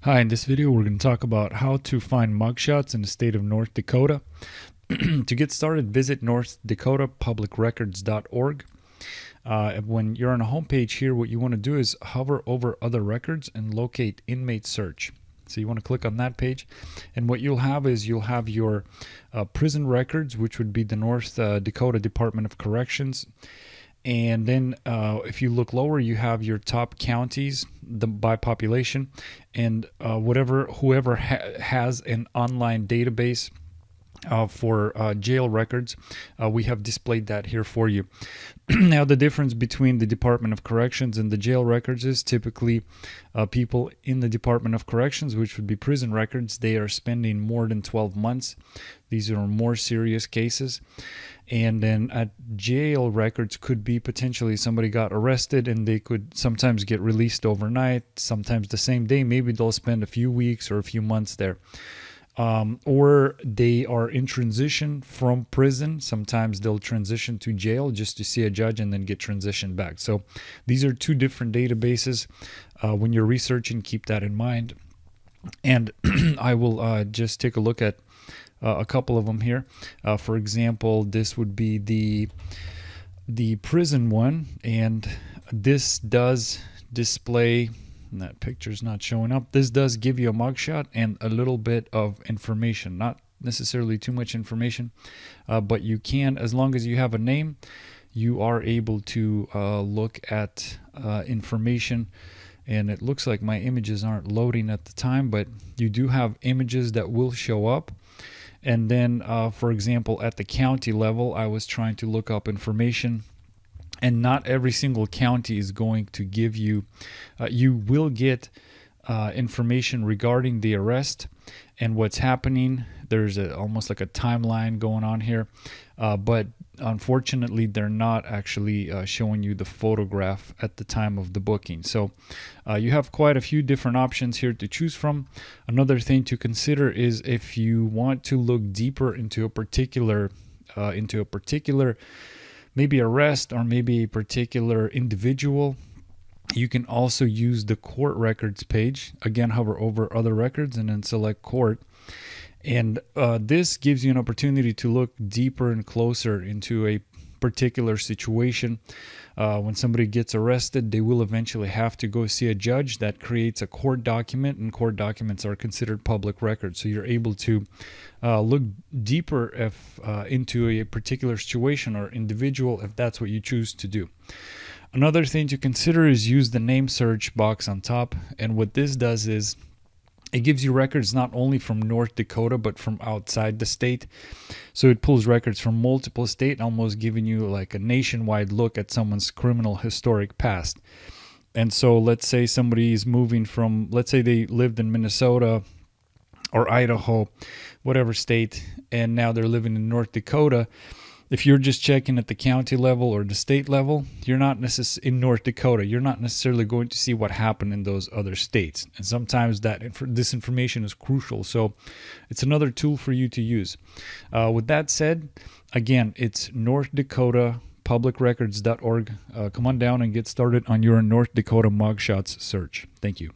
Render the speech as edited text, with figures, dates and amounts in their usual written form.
Hi, in this video we're going to talk about how to find mugshots in the state of North Dakota. To get started, visit northdakotapublicrecords.org. When you're on a homepage here, what you want to do is hover over other records and locate inmate search. So you want to click on that page, and what you'll have is your prison records, which would be the North Dakota Department of Corrections. And then if you look lower, you have your top counties by population, and whoever has an online database for jail records, we have displayed that here for you. Now, the difference between the Department of Corrections and the jail records is typically people in the Department of Corrections, which would be prison records, they are spending more than 12 months. These are more serious cases. And then at jail records could be potentially somebody got arrested and they could sometimes get released overnight, sometimes the same day. Maybe they'll spend a few weeks or a few months there. Or they are in transition from prison. Sometimes they'll transition to jail just to see a judge and then get transitioned back. So these are two different databases. When you're researching, keep that in mind. And I will just take a look at a couple of them here. For example, this would be the prison one, and this does display, that picture's not showing up, this does give you a mugshot and a little bit of information, not necessarily too much information, but you can, as long as you have a name, you are able to look at information. And it looks like my images aren't loading at the time, but you do have images that will show up. And then, for example, at the county level, I was trying to look up information, and not every single county is going to give you, you will get information regarding the arrest and what's happening. There's almost like a timeline going on here, but unfortunately they're not actually showing you the photograph at the time of the booking. So you have quite a few different options here to choose from. Another thing to consider is if you want to look deeper into a particular maybe arrest or maybe a particular individual, you can also use the court records page. Again, hover over other records and then select court. And this gives you an opportunity to look deeper and closer into a particular situation. When somebody gets arrested, they will eventually have to go see a judge. That creates a court document, and court documents are considered public records. So you're able to look deeper into a particular situation or individual if that's what you choose to do. Another thing to consider is use the name search box on top. And what this does is it gives you records not only from North Dakota, but from outside the state. So it pulls records from multiple states, almost giving you like a nationwide look at someone's criminal historic past. And so let's say somebody is moving from, let's say they lived in Minnesota or Idaho, whatever state, and now they're living in North Dakota. If you're just checking at the county level or the state level, you're not necessarily in North Dakota. You're not necessarily going to see what happened in those other states. And sometimes this information is crucial. So it's another tool for you to use. With that said, again, it's northdakotapublicrecords.org. Come on down and get started on your North Dakota mugshots search. Thank you.